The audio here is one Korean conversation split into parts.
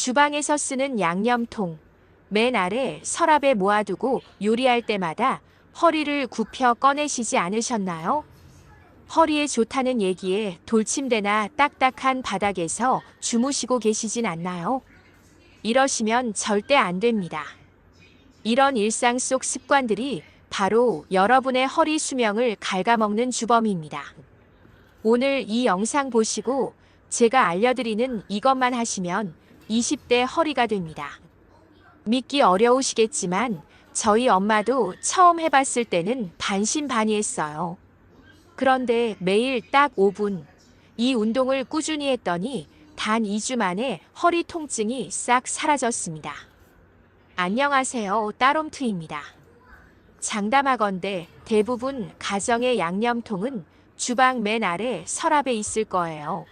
주방에서 쓰는 양념통, 맨 아래 서랍에 모아두고 요리할 때마다 허리를 굽혀 꺼내시지 않으셨나요? 허리에 좋다는 얘기에 돌침대나 딱딱한 바닥에서 주무시고 계시진 않나요? 이러시면 절대 안 됩니다. 이런 일상 속 습관들이 바로 여러분의 허리 수명을 갉아먹는 주범입니다. 오늘 이 영상 보시고 제가 알려드리는 이것만 하시면 20대 허리가 됩니다. 믿기 어려우시겠지만 저희 엄마도 처음 해봤을 때는 반신반의했어요. 그런데 매일 딱 5분 이 운동을 꾸준히 했더니 단 2주 만에 허리 통증이 싹 사라졌습니다. 안녕하세요, 따롬트입니다. 장담하건대 대부분 가정의 양념통은 주방 맨 아래 서랍에 있을 거예요.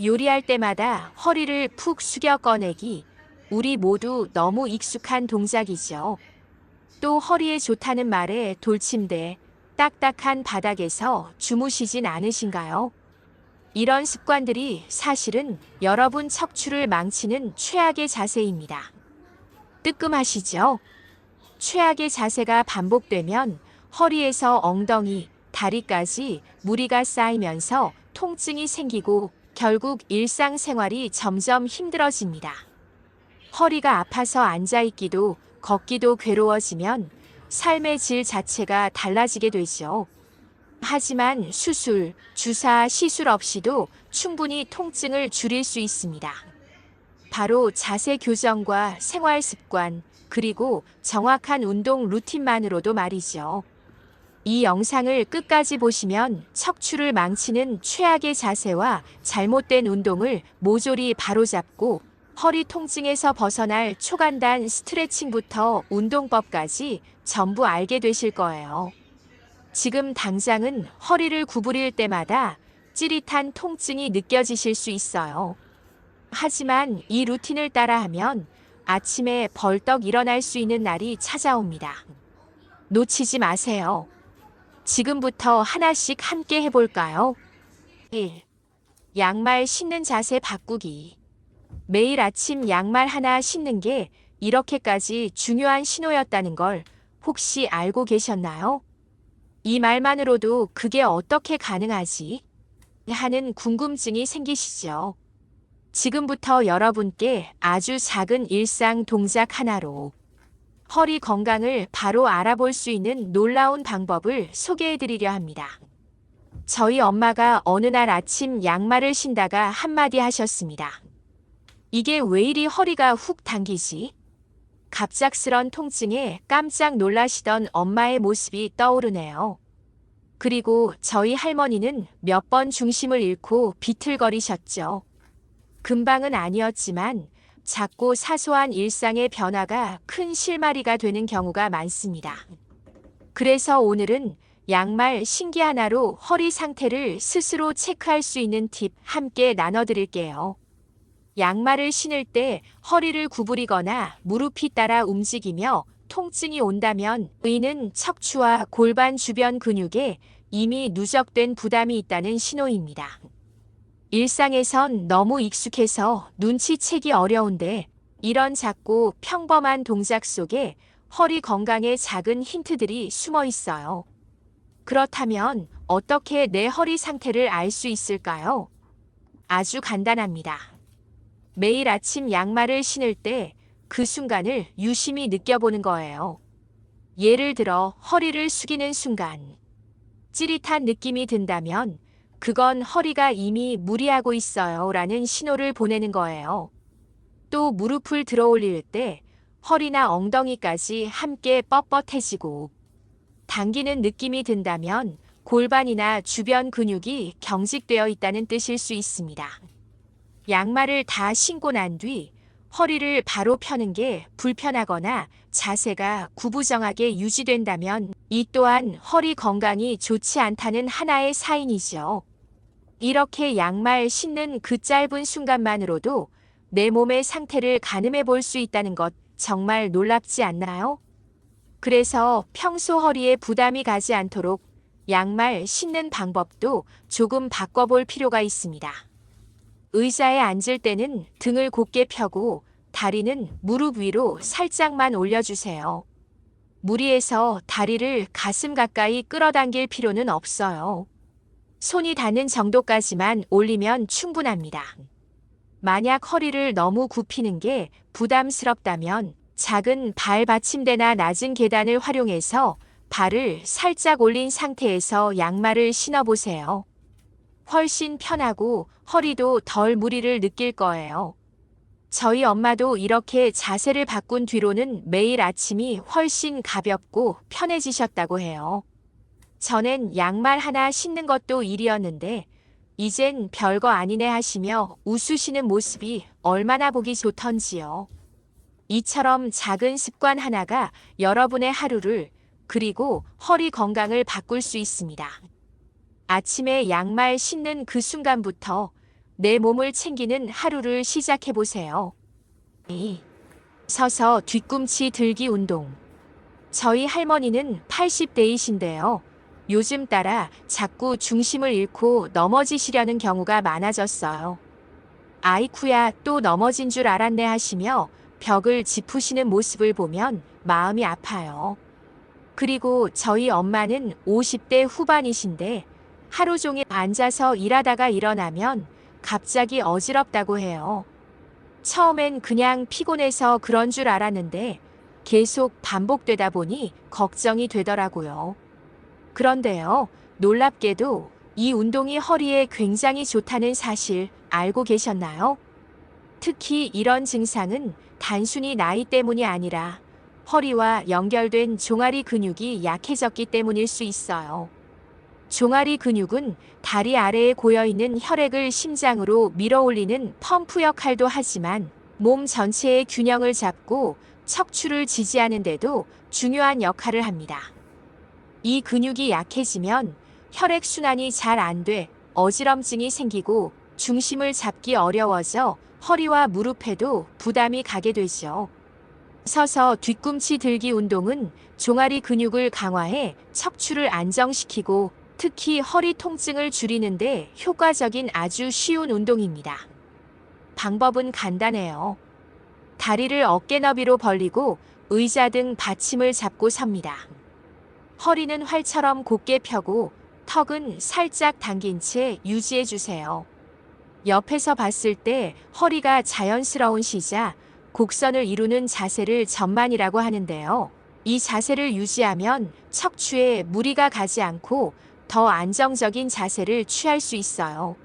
요리할 때마다 허리를 푹 숙여 꺼내기, 우리 모두 너무 익숙한 동작이죠. 또 허리에 좋다는 말에 돌침대, 딱딱한 바닥에서 주무시진 않으신가요? 이런 습관들이 사실은 여러분 척추를 망치는 최악의 자세입니다. 뜨끔하시죠? 최악의 자세가 반복되면 허리에서 엉덩이, 다리까지 무리가 쌓이면서 통증이 생기고 결국 일상생활이 점점 힘들어집니다. 허리가 아파서 앉아있기도 걷기도 괴로워지면 삶의 질 자체가 달라지게 되죠. 하지만 수술, 주사, 시술 없이도 충분히 통증을 줄일 수 있습니다. 바로 자세 교정과 생활 습관, 그리고 정확한 운동 루틴만으로도 말이죠. 이 영상을 끝까지 보시면 척추를 망치는 최악의 자세와 잘못된 운동을 모조리 바로잡고 허리 통증에서 벗어날 초간단 스트레칭부터 운동법까지 전부 알게 되실 거예요. 지금 당장은 허리를 구부릴 때마다 찌릿한 통증이 느껴지실 수 있어요. 하지만 이 루틴을 따라하면 아침에 벌떡 일어날 수 있는 날이 찾아옵니다. 놓치지 마세요. 지금부터 하나씩 함께 해볼까요? 1. 양말 신는 자세 바꾸기. 매일 아침 양말 하나 신는 게 이렇게까지 중요한 신호였다는 걸 혹시 알고 계셨나요? 이 말만으로도 그게 어떻게 가능하지? 하는 궁금증이 생기시죠? 지금부터 여러분께 아주 작은 일상 동작 하나로 허리 건강을 바로 알아볼 수 있는 놀라운 방법을 소개해드리려 합니다. 저희 엄마가 어느 날 아침 양말을 신다가 한마디 하셨습니다. 이게 왜 이리 허리가 훅 당기지? 갑작스런 통증에 깜짝 놀라시던 엄마의 모습이 떠오르네요. 그리고 저희 할머니는 몇 번 중심을 잃고 비틀거리셨죠. 금방은 아니었지만 작고 사소한 일상의 변화가 큰 실마리가 되는 경우가 많습니다. 그래서 오늘은 양말 신기 하나로 허리 상태를 스스로 체크할 수 있는 팁 함께 나눠드릴게요. 양말을 신을 때 허리를 구부리거나 무릎이 따라 움직이며 통증이 온다면 이는 척추와 골반 주변 근육에 이미 누적된 부담이 있다는 신호입니다. 일상에선 너무 익숙해서 눈치채기 어려운데 이런 작고 평범한 동작 속에 허리 건강에 작은 힌트들이 숨어 있어요. 그렇다면 어떻게 내 허리 상태를 알 수 있을까요? 아주 간단합니다. 매일 아침 양말을 신을 때 그 순간을 유심히 느껴보는 거예요. 예를 들어 허리를 숙이는 순간 찌릿한 느낌이 든다면 그건 허리가 이미 무리하고 있어요 라는 신호를 보내는 거예요. 또 무릎을 들어 올릴 때 허리나 엉덩이까지 함께 뻣뻣해지고 당기는 느낌이 든다면 골반이나 주변 근육이 경직되어 있다는 뜻일 수 있습니다. 양말을 다 신고 난 뒤 허리를 바로 펴는 게 불편하거나 자세가 구부정하게 유지된다면 이 또한 허리 건강이 좋지 않다는 하나의 사인이죠. 이렇게 양말 신는 그 짧은 순간만으로도 내 몸의 상태를 가늠해 볼 수 있다는 것 정말 놀랍지 않나요? 그래서 평소 허리에 부담이 가지 않도록 양말 신는 방법도 조금 바꿔볼 필요가 있습니다. 의자에 앉을 때는 등을 곧게 펴고 다리는 무릎 위로 살짝만 올려주세요. 무리해서 다리를 가슴 가까이 끌어당길 필요는 없어요. 손이 닿는 정도까지만 올리면 충분합니다. 만약 허리를 너무 굽히는 게 부담스럽다면 작은 발 받침대나 낮은 계단을 활용해서 발을 살짝 올린 상태에서 양말을 신어보세요. 훨씬 편하고 허리도 덜 무리를 느낄 거예요. 저희 엄마도 이렇게 자세를 바꾼 뒤로는 매일 아침이 훨씬 가볍고 편해지셨다고 해요. 전엔 양말 하나 신는 것도 일이었는데 이젠 별거 아니네 하시며 웃으시는 모습이 얼마나 보기 좋던지요. 이처럼 작은 습관 하나가 여러분의 하루를 그리고 허리 건강을 바꿀 수 있습니다. 아침에 양말 신는 그 순간부터 내 몸을 챙기는 하루를 시작해 보세요. 2. 서서 뒤꿈치 들기 운동. 저희 할머니는 80대이신데요. 요즘 따라 자꾸 중심을 잃고 넘어지시려는 경우가 많아졌어요. 아이쿠야 또 넘어진 줄 알았네 하시며 벽을 짚으시는 모습을 보면 마음이 아파요. 그리고 저희 엄마는 50대 후반이신데 하루 종일 앉아서 일하다가 일어나면 갑자기 어지럽다고 해요. 처음엔 그냥 피곤해서 그런 줄 알았는데 계속 반복되다 보니 걱정이 되더라고요. 그런데요, 놀랍게도 이 운동이 허리에 굉장히 좋다는 사실 알고 계셨나요? 특히 이런 증상은 단순히 나이 때문이 아니라 허리와 연결된 종아리 근육이 약해졌기 때문일 수 있어요. 종아리 근육은 다리 아래에 고여있는 혈액을 심장으로 밀어올리는 펌프 역할도 하지만 몸 전체의 균형을 잡고 척추를 지지하는 데도 중요한 역할을 합니다. 이 근육이 약해지면 혈액순환이 잘 안 돼 어지럼증이 생기고 중심을 잡기 어려워져 허리와 무릎에도 부담이 가게 되죠. 서서 뒤꿈치 들기 운동은 종아리 근육을 강화해 척추를 안정시키고 특히 허리 통증을 줄이는데 효과적인 아주 쉬운 운동입니다. 방법은 간단해요. 다리를 어깨 너비로 벌리고 의자 등 받침을 잡고 섭니다. 허리는 활처럼 곧게 펴고 턱은 살짝 당긴 채 유지해 주세요. 옆에서 봤을 때 허리가 자연스러운 시작, 곡선을 이루는 자세를 전만이라고 하는데요. 이 자세를 유지하면 척추에 무리가 가지 않고 더 안정적인 자세를 취할 수 있어요.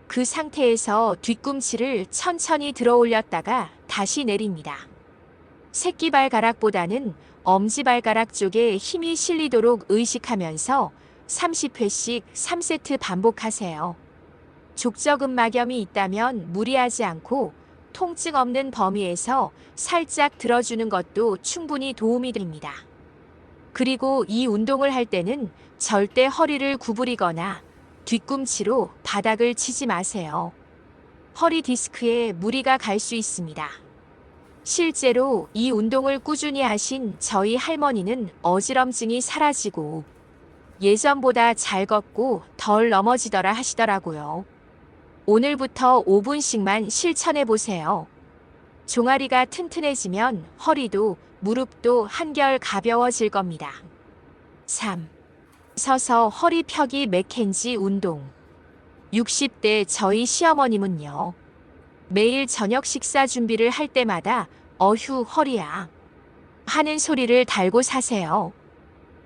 그 상태에서 뒤꿈치를 천천히 들어 올렸다가 다시 내립니다. 새끼발가락보다는 엄지발가락 쪽에 힘이 실리도록 의식하면서 30회씩 3세트 반복하세요. 족저근막염이 있다면 무리하지 않고 통증 없는 범위에서 살짝 들어주는 것도 충분히 도움이 됩니다. 그리고 이 운동을 할 때는 절대 허리를 구부리거나 뒤꿈치로 바닥을 치지 마세요. 허리 디스크에 무리가 갈 수 있습니다. 실제로 이 운동을 꾸준히 하신 저희 할머니는 어지럼증이 사라지고 예전보다 잘 걷고 덜 넘어지더라 하시더라고요. 오늘부터 5분씩만 실천해 보세요. 종아리가 튼튼해지면 허리도 무릎도 한결 가벼워질 겁니다. 3. 서서 허리 펴기 맥켄지 운동. 60대 저희 시어머님은요. 매일 저녁 식사 준비를 할 때마다 어휴 허리야 하는 소리를 달고 사세요.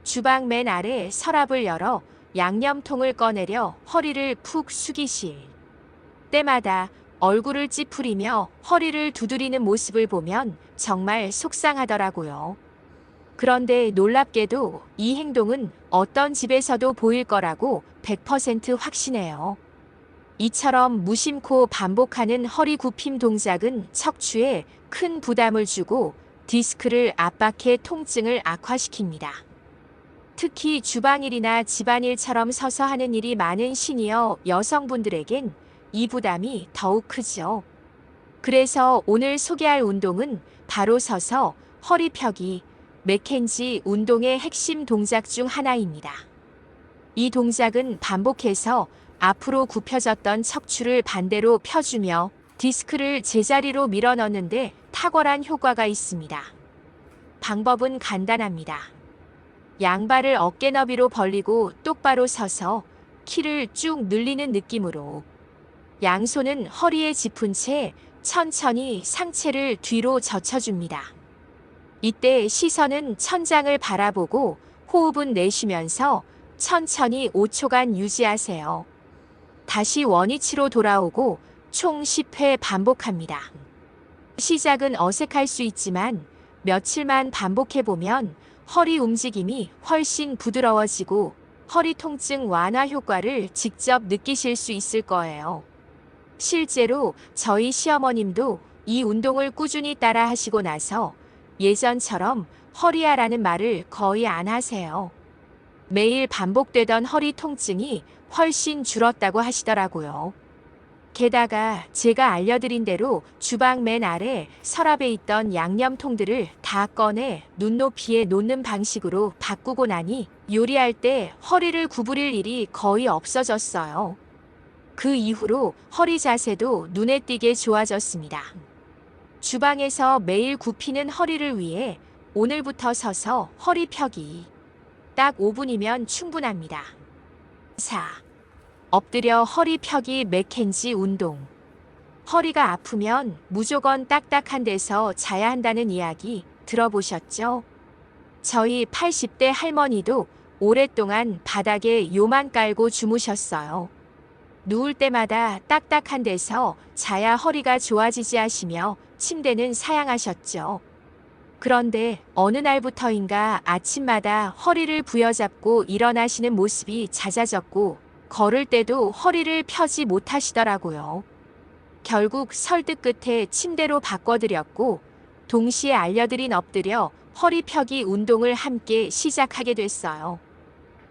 주방 맨 아래 서랍을 열어 양념통을 꺼내려 허리를 푹 숙이실 때마다 얼굴을 찌푸리며 허리를 두드리는 모습을 보면 정말 속상하더라고요. 그런데 놀랍게도 이 행동은 어떤 집에서도 보일 거라고 100% 확신해요. 이처럼 무심코 반복하는 허리 굽힘 동작은 척추에 큰 부담을 주고 디스크를 압박해 통증을 악화시킵니다. 특히 주방일이나 집안일처럼 서서 하는 일이 많은 시니어 여성분들에겐 이 부담이 더욱 크죠. 그래서 오늘 소개할 운동은 바로 서서 허리 펴기, 맥켄지 운동의 핵심 동작 중 하나입니다. 이 동작은 반복해서 앞으로 굽혀졌던 척추를 반대로 펴주며 디스크를 제자리로 밀어 넣는데 탁월한 효과가 있습니다. 방법은 간단합니다. 양발을 어깨 너비로 벌리고 똑바로 서서 키를 쭉 늘리는 느낌으로 양손은 허리에 짚은 채 천천히 상체를 뒤로 젖혀줍니다. 이때 시선은 천장을 바라보고 호흡은 내쉬면서 천천히 5초간 유지하세요. 다시 원위치로 돌아오고 총 10회 반복합니다. 시작은 어색할 수 있지만 며칠만 반복해보면 허리 움직임이 훨씬 부드러워지고 허리 통증 완화 효과를 직접 느끼실 수 있을 거예요. 실제로 저희 시어머님도 이 운동을 꾸준히 따라 하시고 나서 예전처럼 허리아라는 말을 거의 안 하세요. 매일 반복되던 허리 통증이 훨씬 줄었다고 하시더라고요. 게다가 제가 알려드린 대로 주방 맨 아래 서랍에 있던 양념통들을 다 꺼내 눈높이에 놓는 방식으로 바꾸고 나니 요리할 때 허리를 구부릴 일이 거의 없어졌어요. 그 이후로 허리 자세도 눈에 띄게 좋아졌습니다. 주방에서 매일 굽히는 허리를 위해 오늘부터 서서 허리 펴기. 딱 5분이면 충분합니다. 4. 엎드려 허리 펴기 맥켄지 운동. 허리가 아프면 무조건 딱딱한 데서 자야 한다는 이야기 들어보셨죠? 저희 80대 할머니도 오랫동안 바닥에 요만 깔고 주무셨어요. 누울 때마다 딱딱한 데서 자야 허리가 좋아지지 하시며 침대는 사양하셨죠. 그런데 어느 날부터인가 아침마다 허리를 부여잡고 일어나시는 모습이 잦아졌고 걸을 때도 허리를 펴지 못하시더라고요. 결국 설득 끝에 침대로 바꿔드렸고 동시에 알려드린 엎드려 허리 펴기 운동을 함께 시작하게 됐어요.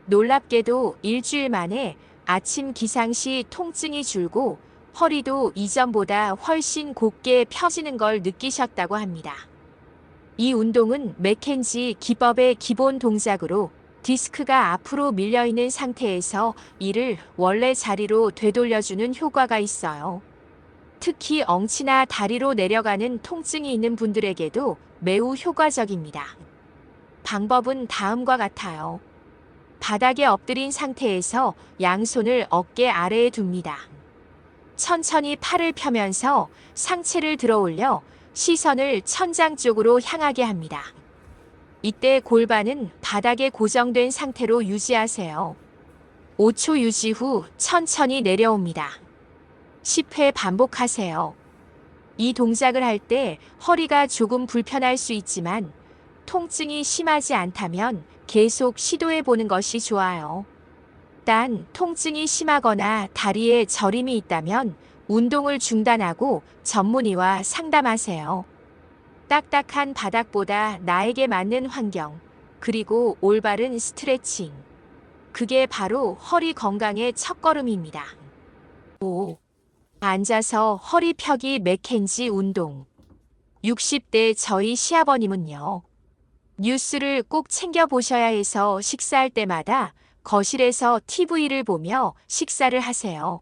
놀랍게도 일주일 만에 아침 기상 시 통증이 줄고 허리도 이전보다 훨씬 곧게 펴지는 걸 느끼셨다고 합니다. 이 운동은 맥켄지 기법의 기본 동작으로 디스크가 앞으로 밀려있는 상태에서 이를 원래 자리로 되돌려주는 효과가 있어요. 특히 엉치나 다리로 내려가는 통증이 있는 분들에게도 매우 효과적입니다. 방법은 다음과 같아요. 바닥에 엎드린 상태에서 양손을 어깨 아래에 둡니다. 천천히 팔을 펴면서 상체를 들어 올려 시선을 천장 쪽으로 향하게 합니다. 이때 골반은 바닥에 고정된 상태로 유지하세요. 5초 유지 후 천천히 내려옵니다. 10회 반복하세요. 이 동작을 할 때 허리가 조금 불편할 수 있지만 통증이 심하지 않다면 계속 시도해 보는 것이 좋아요. 단 통증이 심하거나 다리에 저림이 있다면 운동을 중단하고 전문의와 상담하세요. 딱딱한 바닥보다 나에게 맞는 환경, 그리고 올바른 스트레칭. 그게 바로 허리 건강의 첫걸음입니다. 5. 앉아서 허리 펴기 맥켄지 운동. 60대 저희 시아버님은요. 뉴스를 꼭 챙겨보셔야 해서 식사할 때마다 거실에서 TV를 보며 식사를 하세요.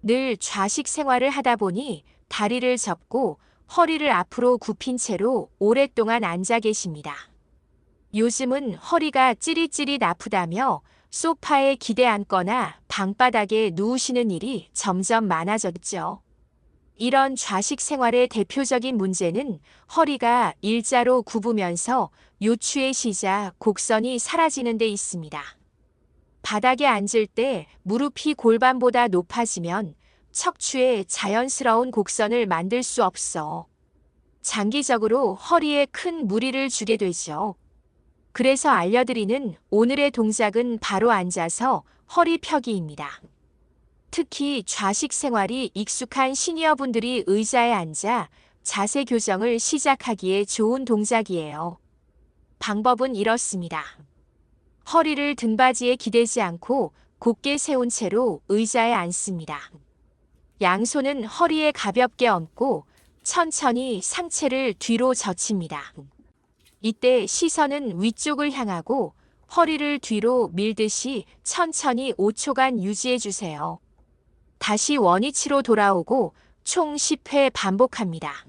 늘 좌식 생활을 하다 보니 다리를 접고 허리를 앞으로 굽힌 채로 오랫동안 앉아 계십니다. 요즘은 허리가 찌릿찌릿 아프다며 소파에 기대 앉거나 방바닥에 누우시는 일이 점점 많아졌죠. 이런 좌식 생활의 대표적인 문제는 허리가 일자로 굽으면서 요추의 시작 곡선이 사라지는 데 있습니다. 바닥에 앉을 때 무릎이 골반보다 높아지면 척추에 자연스러운 곡선을 만들 수 없어 장기적으로 허리에 큰 무리를 주게 되죠. 그래서 알려드리는 오늘의 동작은 바로 앉아서 허리 펴기입니다. 특히 좌식 생활이 익숙한 시니어분들이 의자에 앉아 자세 교정을 시작하기에 좋은 동작이에요. 방법은 이렇습니다. 허리를 등받이에 기대지 않고 곧게 세운 채로 의자에 앉습니다. 양손은 허리에 가볍게 얹고 천천히 상체를 뒤로 젖힙니다. 이때 시선은 위쪽을 향하고 허리를 뒤로 밀듯이 천천히 5초간 유지해 주세요. 다시 원위치로 돌아오고 총 10회 반복합니다.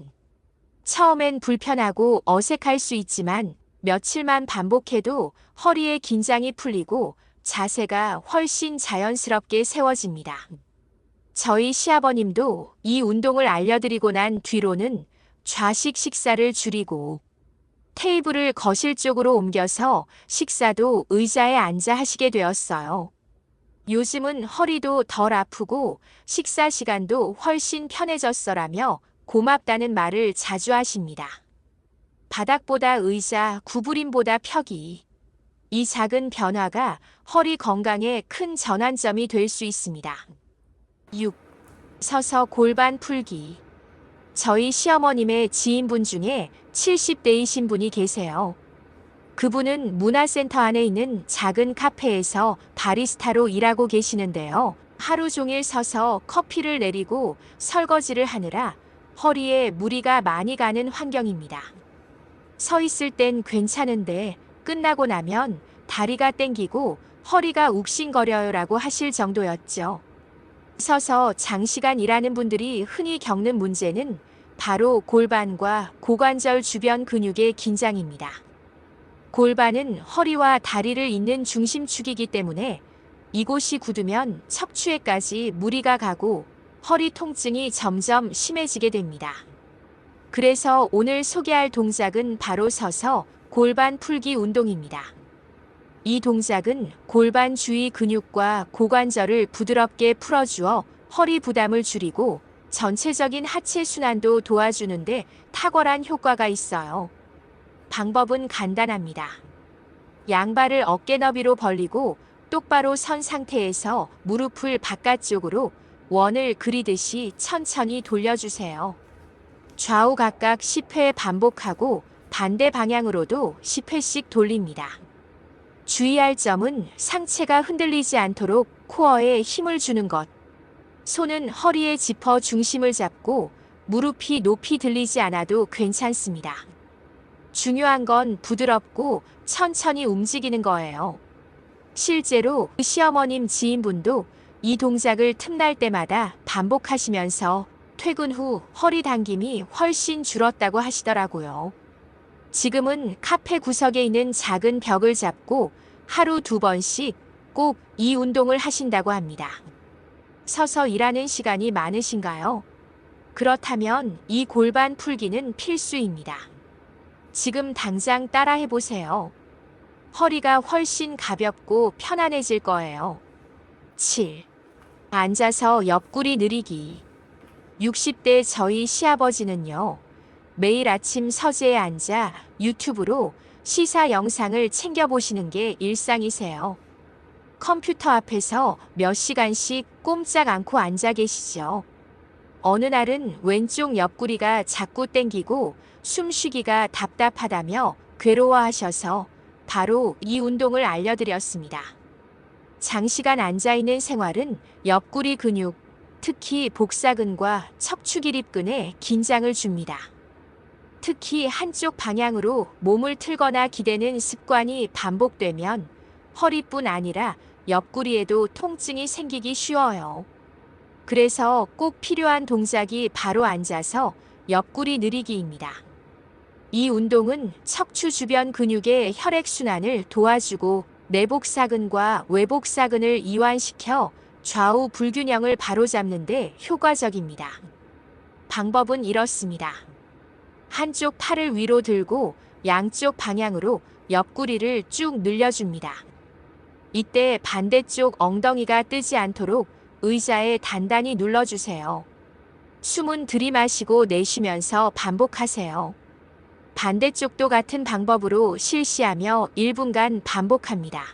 처음엔 불편하고 어색할 수 있지만 며칠만 반복해도 허리의 긴장이 풀리고 자세가 훨씬 자연스럽게 세워집니다. 저희 시아버님도 이 운동을 알려드리고 난 뒤로는 좌식 식사를 줄이고 테이블을 거실 쪽으로 옮겨서 식사도 의자에 앉아 하시게 되었어요. 요즘은 허리도 덜 아프고 식사 시간도 훨씬 편해졌어라며 고맙다는 말을 자주 하십니다. 바닥보다 의자, 구부림보다 펴기. 이 작은 변화가 허리 건강에 큰 전환점이 될 수 있습니다. 6. 서서 골반 풀기. 저희 시어머님의 지인분 중에 70대이신 분이 계세요. 그분은 문화센터 안에 있는 작은 카페에서 바리스타로 일하고 계시는데요. 하루 종일 서서 커피를 내리고 설거지를 하느라 허리에 무리가 많이 가는 환경입니다. 서 있을 땐 괜찮은데 끝나고 나면 다리가 땡기고 허리가 욱신거려요라고 하실 정도였죠. 서서 장시간 일하는 분들이 흔히 겪는 문제는 바로 골반과 고관절 주변 근육의 긴장입니다. 골반은 허리와 다리를 잇는 중심축이기 때문에 이곳이 굳으면 척추에까지 무리가 가고 허리 통증이 점점 심해지게 됩니다. 그래서 오늘 소개할 동작은 바로 서서 골반 풀기 운동입니다. 이 동작은 골반 주위 근육과 고관절을 부드럽게 풀어주어 허리 부담을 줄이고 전체적인 하체 순환도 도와주는데 탁월한 효과가 있어요. 방법은 간단합니다. 양발을 어깨 너비로 벌리고 똑바로 선 상태에서 무릎을 바깥쪽으로 원을 그리듯이 천천히 돌려주세요. 좌우 각각 10회 반복하고 반대 방향으로도 10회씩 돌립니다. 주의할 점은 상체가 흔들리지 않도록 코어에 힘을 주는 것. 손은 허리에 짚어 중심을 잡고 무릎이 높이 들리지 않아도 괜찮습니다. 중요한 건 부드럽고 천천히 움직이는 거예요. 실제로 시어머님 지인분도 이 동작을 틈날 때마다 반복하시면서 퇴근 후 허리 당김이 훨씬 줄었다고 하시더라고요. 지금은 카페 구석에 있는 작은 벽을 잡고 하루 2번씩 꼭 이 운동을 하신다고 합니다. 서서 일하는 시간이 많으신가요? 그렇다면 이 골반 풀기는 필수입니다. 지금 당장 따라해보세요. 허리가 훨씬 가볍고 편안해질 거예요. 7. 앉아서 옆구리 늘리기. 60대 저희 시아버지는요, 매일 아침 서재에 앉아 유튜브로 시사 영상을 챙겨보시는 게 일상이세요. 컴퓨터 앞에서 몇 시간씩 꼼짝 않고 앉아 계시죠. 어느 날은 왼쪽 옆구리가 자꾸 땡기고 숨쉬기가 답답하다며 괴로워하셔서 바로 이 운동을 알려드렸습니다. 장시간 앉아있는 생활은 옆구리 근육, 특히 복사근과 척추기립근에 긴장을 줍니다. 특히 한쪽 방향으로 몸을 틀거나 기대는 습관이 반복되면 허리뿐 아니라 옆구리에도 통증이 생기기 쉬워요. 그래서 꼭 필요한 동작이 바로 앉아서 옆구리 늘리기입니다. 이 운동은 척추 주변 근육의 혈액순환을 도와주고 내복사근과 외복사근을 이완시켜 좌우 불균형을 바로잡는 데 효과적입니다. 방법은 이렇습니다. 한쪽 팔을 위로 들고 양쪽 방향으로 옆구리를 쭉 늘려줍니다. 이때 반대쪽 엉덩이가 뜨지 않도록 의자에 단단히 눌러주세요. 숨은 들이마시고 내쉬면서 반복하세요. 반대쪽도 같은 방법으로 실시하며 1분간 반복합니다.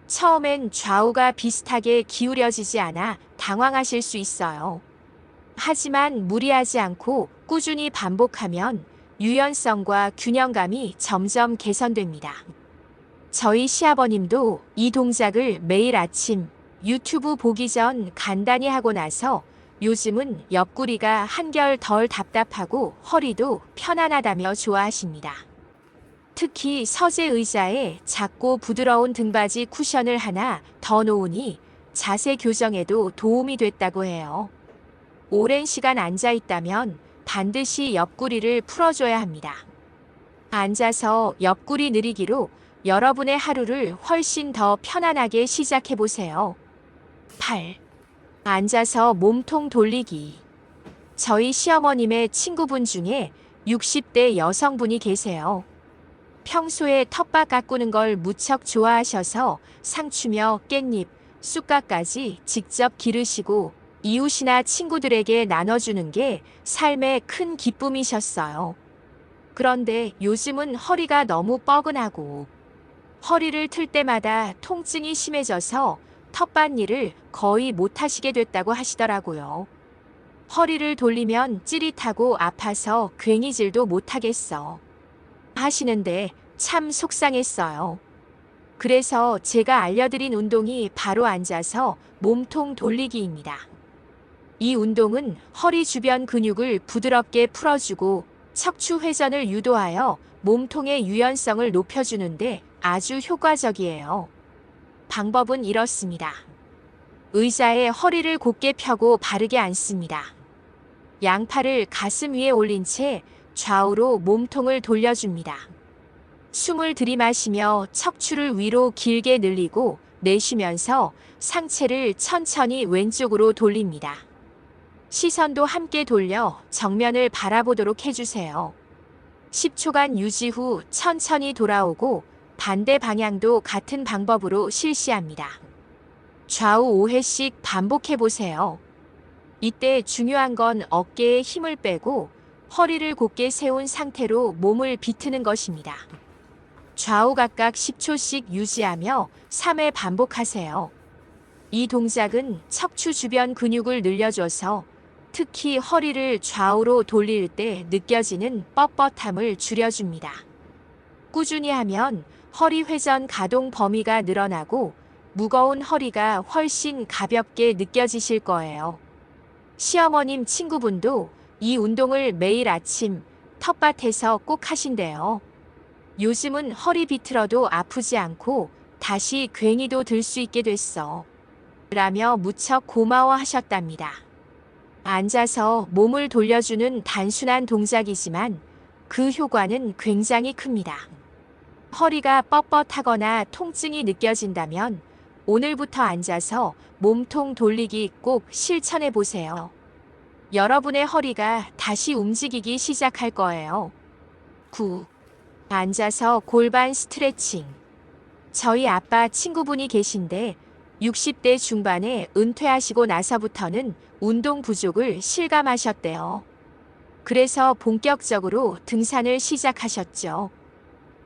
처음엔 좌우가 비슷하게 기울여지지 않아 당황하실 수 있어요. 하지만 무리하지 않고 꾸준히 반복하면 유연성과 균형감이 점점 개선됩니다. 저희 시아버님도 이 동작을 매일 아침 유튜브 보기 전 간단히 하고 나서 요즘은 옆구리가 한결 덜 답답하고 허리도 편안하다며 좋아하십니다. 특히 서재 의자에 작고 부드러운 등받이 쿠션을 하나 더 놓으니 자세 교정에도 도움이 됐다고 해요. 오랜 시간 앉아 있다면 반드시 옆구리를 풀어줘야 합니다. 앉아서 옆구리 늘리기로 여러분의 하루를 훨씬 더 편안하게 시작해 보세요. 8. 앉아서 몸통 돌리기. 저희 시어머님의 친구분 중에 60대 여성분이 계세요. 평소에 텃밭 가꾸는 걸 무척 좋아하셔서 상추며 깻잎, 쑥갓까지 직접 기르시고 이웃이나 친구들에게 나눠주는 게 삶의 큰 기쁨이셨어요. 그런데 요즘은 허리가 너무 뻐근하고 허리를 틀 때마다 통증이 심해져서 텃밭 일을 거의 못하시게 됐다고 하시더라고요. 허리를 돌리면 찌릿하고 아파서 괭이질도 못하겠어 하시는데 참 속상했어요. 그래서 제가 알려드린 운동이 바로 앉아서 몸통 돌리기입니다. 이 운동은 허리 주변 근육을 부드럽게 풀어주고 척추 회전을 유도하여 몸통의 유연성을 높여주는데 아주 효과적이에요. 방법은 이렇습니다. 의자에 허리를 곧게 펴고 바르게 앉습니다. 양팔을 가슴 위에 올린 채 좌우로 몸통을 돌려줍니다. 숨을 들이마시며 척추를 위로 길게 늘리고 내쉬면서 상체를 천천히 왼쪽으로 돌립니다. 시선도 함께 돌려 정면을 바라보도록 해주세요. 10초간 유지 후 천천히 돌아오고 반대 방향도 같은 방법으로 실시합니다. 좌우 5회씩 반복해 보세요. 이때 중요한 건 어깨에 힘을 빼고 허리를 곧게 세운 상태로 몸을 비트는 것입니다. 좌우 각각 10초씩 유지하며 3회 반복하세요. 이 동작은 척추 주변 근육을 늘려줘서 특히 허리를 좌우로 돌릴 때 느껴지는 뻣뻣함을 줄여줍니다. 꾸준히 하면 허리 회전 가동 범위가 늘어나고 무거운 허리가 훨씬 가볍게 느껴지실 거예요. 시어머님 친구분도 이 운동을 매일 아침 텃밭에서 꼭 하신대요. 요즘은 허리 비틀어도 아프지 않고 다시 괭이도 들 수 있게 됐어. 라며 무척 고마워하셨답니다. 앉아서 몸을 돌려주는 단순한 동작이지만 그 효과는 굉장히 큽니다. 허리가 뻣뻣하거나 통증이 느껴진다면 오늘부터 앉아서 몸통 돌리기 꼭 실천해 보세요. 여러분의 허리가 다시 움직이기 시작할 거예요. 9. 앉아서 골반 스트레칭. 저희 아빠 친구분이 계신데 60대 중반에 은퇴하시고 나서부터는 운동 부족을 실감하셨대요. 그래서 본격적으로 등산을 시작하셨죠.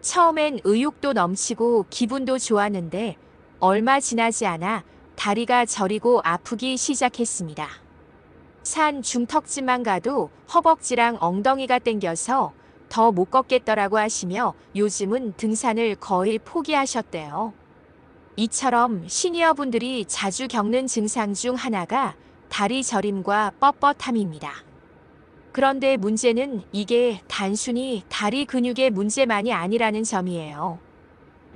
처음엔 의욕도 넘치고 기분도 좋았는데 얼마 지나지 않아 다리가 저리고 아프기 시작했습니다. 산 중턱쯤만 가도 허벅지랑 엉덩이가 땡겨서 더 못 걷겠더라고 하시며 요즘은 등산을 거의 포기하셨대요. 이처럼 시니어분들이 자주 겪는 증상 중 하나가 다리 저림과 뻣뻣함입니다. 그런데 문제는 이게 단순히 다리 근육의 문제만이 아니라는 점이에요.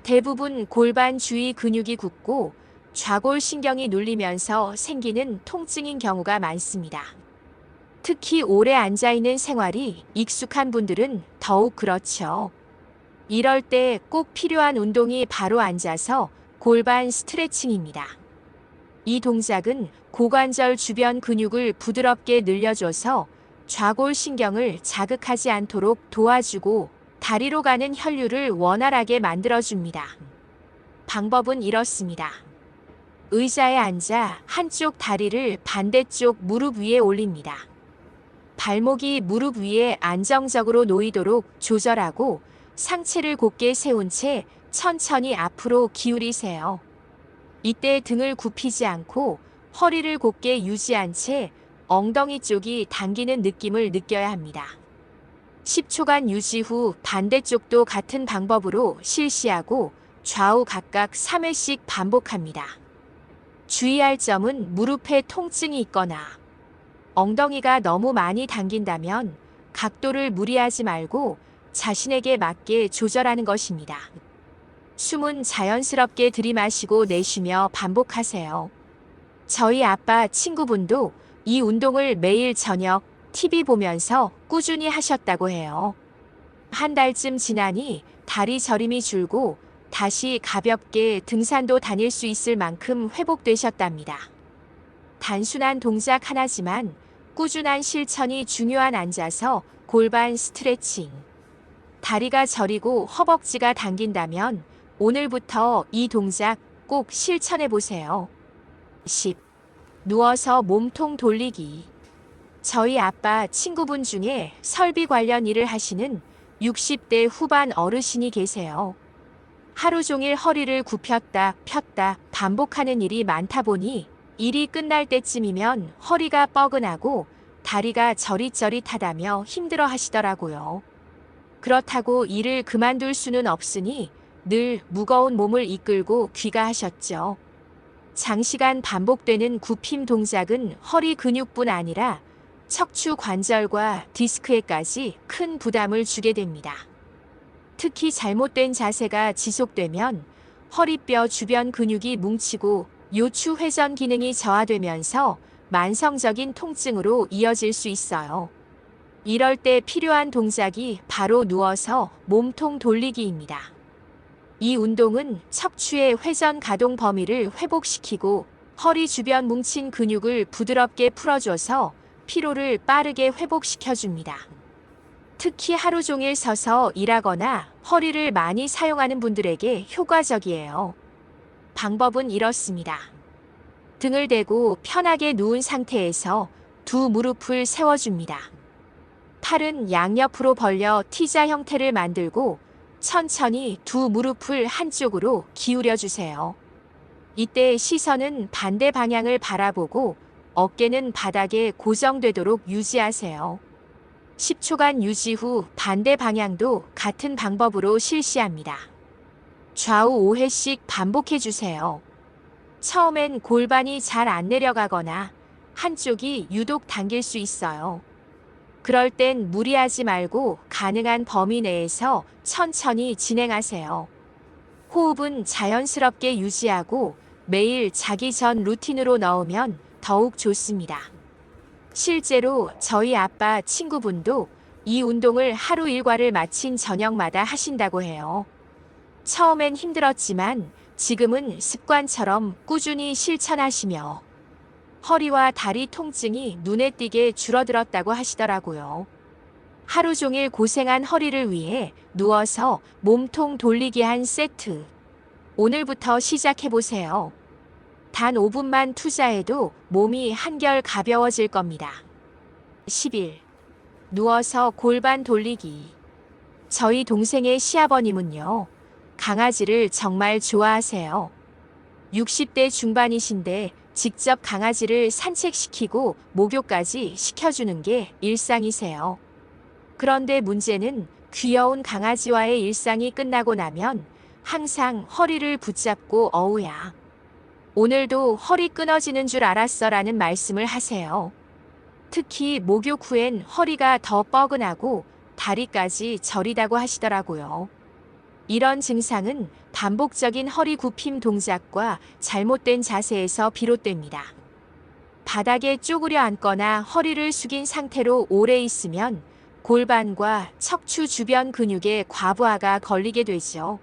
대부분 골반 주위 근육이 굳고 좌골신경이 눌리면서 생기는 통증인 경우가 많습니다. 특히 오래 앉아있는 생활이 익숙한 분들은 더욱 그렇죠. 이럴 때 꼭 필요한 운동이 바로 앉아서 골반 스트레칭입니다. 이 동작은 고관절 주변 근육을 부드럽게 늘려줘서 좌골신경을 자극하지 않도록 도와주고 다리로 가는 혈류를 원활하게 만들어줍니다. 방법은 이렇습니다. 의자에 앉아 한쪽 다리를 반대쪽 무릎 위에 올립니다. 발목이 무릎 위에 안정적으로 놓이도록 조절하고 상체를 곧게 세운 채 천천히 앞으로 기울이세요. 이때 등을 굽히지 않고 허리를 곧게 유지한 채 엉덩이 쪽이 당기는 느낌을 느껴야 합니다. 10초간 유지 후 반대쪽도 같은 방법으로 실시하고 좌우 각각 3회씩 반복합니다. 주의할 점은 무릎에 통증이 있거나 엉덩이가 너무 많이 당긴다면 각도를 무리하지 말고 자신에게 맞게 조절하는 것입니다. 숨은 자연스럽게 들이마시고 내쉬며 반복하세요. 저희 아빠 친구분도 이 운동을 매일 저녁 TV 보면서 꾸준히 하셨다고 해요. 한 달쯤 지나니 다리 저림이 줄고 다시 가볍게 등산도 다닐 수 있을 만큼 회복되셨답니다. 단순한 동작 하나지만 꾸준한 실천이 중요한 앉아서 골반 스트레칭. 다리가 저리고 허벅지가 당긴다면 오늘부터 이 동작 꼭 실천해 보세요. 10. 누워서 몸통 돌리기. 저희 아빠 친구분 중에 설비 관련 일을 하시는 60대 후반 어르신이 계세요. 하루 종일 허리를 굽혔다 폈다 반복하는 일이 많다 보니 일이 끝날 때쯤이면 허리가 뻐근하고 다리가 저릿저릿하다며 힘들어 하시더라고요. 그렇다고 일을 그만둘 수는 없으니 늘 무거운 몸을 이끌고 귀가하셨죠. 장시간 반복되는 굽힘 동작은 허리 근육뿐 아니라 척추 관절과 디스크에까지 큰 부담을 주게 됩니다. 특히 잘못된 자세가 지속되면 허리뼈 주변 근육이 뭉치고 요추 회전 기능이 저하되면서 만성적인 통증으로 이어질 수 있어요. 이럴 때 필요한 동작이 바로 누워서 몸통 돌리기입니다. 이 운동은 척추의 회전 가동 범위를 회복시키고 허리 주변 뭉친 근육을 부드럽게 풀어줘서 피로를 빠르게 회복시켜줍니다. 특히 하루 종일 서서 일하거나 허리를 많이 사용하는 분들에게 효과적이에요. 방법은 이렇습니다. 등을 대고 편하게 누운 상태에서 두 무릎을 세워줍니다. 팔은 양옆으로 벌려 T자 형태를 만들고 천천히 두 무릎을 한쪽으로 기울여 주세요. 이때 시선은 반대 방향을 바라보고 어깨는 바닥에 고정되도록 유지하세요. 10초간 유지 후 반대 방향도 같은 방법으로 실시합니다. 좌우 5회씩 반복해 주세요. 처음엔 골반이 잘 안 내려가거나 한쪽이 유독 당길 수 있어요. 그럴 땐 무리하지 말고 가능한 범위 내에서 천천히 진행하세요. 호흡은 자연스럽게 유지하고 매일 자기 전 루틴으로 넣으면 더욱 좋습니다. 실제로 저희 아빠 친구분도 이 운동을 하루 일과를 마친 저녁마다 하신다고 해요. 처음엔 힘들었지만 지금은 습관처럼 꾸준히 실천하시며 허리와 다리 통증이 눈에 띄게 줄어들었다고 하시더라고요. 하루 종일 고생한 허리를 위해 누워서 몸통 돌리기 한 세트. 오늘부터 시작해보세요. 단 5분만 투자해도 몸이 한결 가벼워질 겁니다. 11. 누워서 골반 돌리기. 저희 동생의 시아버님은요, 강아지를 정말 좋아하세요. 60대 중반이신데 직접 강아지를 산책시키고 목욕까지 시켜주는 게 일상이세요. 그런데 문제는 귀여운 강아지와의 일상이 끝나고 나면 항상 허리를 붙잡고 어우야. 오늘도 허리 끊어지는 줄 알았어라는 말씀을 하세요. 특히 목욕 후엔 허리가 더 뻐근하고 다리까지 저리다고 하시더라고요. 이런 증상은 반복적인 허리 굽힘 동작과 잘못된 자세에서 비롯됩니다. 바닥에 쪼그려 앉거나 허리를 숙인 상태로 오래 있으면 골반과 척추 주변 근육에 과부하가 걸리게 되죠.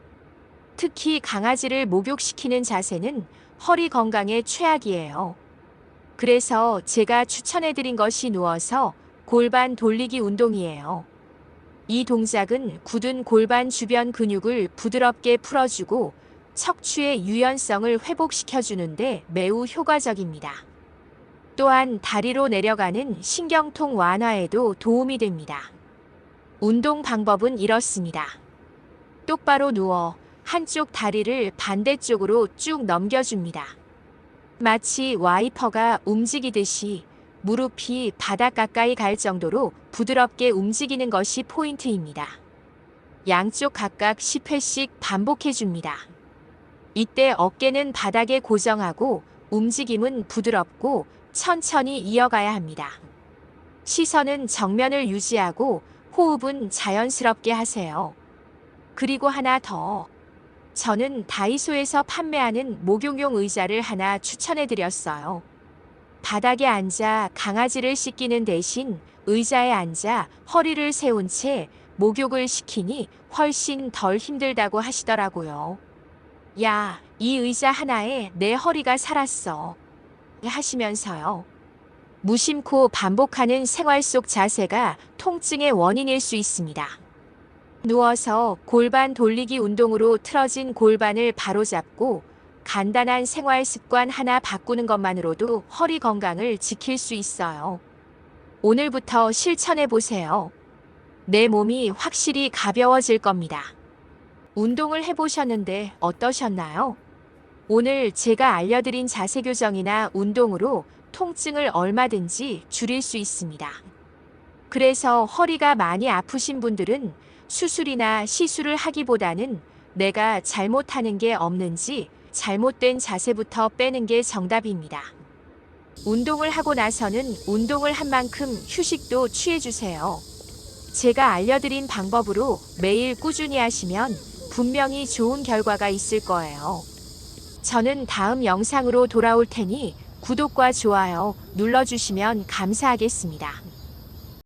특히 강아지를 목욕시키는 자세는 허리 건강에 최악이에요. 그래서 제가 추천해드린 것이 누워서 골반 돌리기 운동이에요. 이 동작은 굳은 골반 주변 근육을 부드럽게 풀어주고 척추의 유연성을 회복시켜주는데 매우 효과적입니다. 또한 다리로 내려가는 신경통 완화에도 도움이 됩니다. 운동 방법은 이렇습니다. 똑바로 누워 한쪽 다리를 반대쪽으로 쭉 넘겨줍니다. 마치 와이퍼가 움직이듯이 무릎이 바닥 가까이 갈 정도로 부드럽게 움직이는 것이 포인트입니다. 양쪽 각각 10회씩 반복해줍니다. 이때 어깨는 바닥에 고정하고 움직임은 부드럽고 천천히 이어가야 합니다. 시선은 정면을 유지하고 호흡은 자연스럽게 하세요. 그리고 하나 더. 저는 다이소에서 판매하는 목욕용 의자를 하나 추천해드렸어요. 바닥에 앉아 강아지를 씻기는 대신 의자에 앉아 허리를 세운 채 목욕을 시키니 훨씬 덜 힘들다고 하시더라고요. 야, 이 의자 하나에 내 허리가 살았어. 하시면서요. 무심코 반복하는 생활 속 자세가 통증의 원인일 수 있습니다. 누워서 골반 돌리기 운동으로 틀어진 골반을 바로잡고 간단한 생활 습관 하나 바꾸는 것만으로도 허리 건강을 지킬 수 있어요. 오늘부터 실천해 보세요. 내 몸이 확실히 가벼워질 겁니다. 운동을 해보셨는데 어떠셨나요? 오늘 제가 알려드린 자세 교정이나 운동으로 통증을 얼마든지 줄일 수 있습니다. 그래서 허리가 많이 아프신 분들은 수술이나 시술을 하기보다는 내가 잘못하는 게 없는지 잘못된 자세부터 빼는 게 정답입니다. 운동을 하고 나서는 운동을 한 만큼 휴식도 취해주세요. 제가 알려드린 방법으로 매일 꾸준히 하시면 분명히 좋은 결과가 있을 거예요. 저는 다음 영상으로 돌아올 테니 구독과 좋아요 눌러주시면 감사하겠습니다.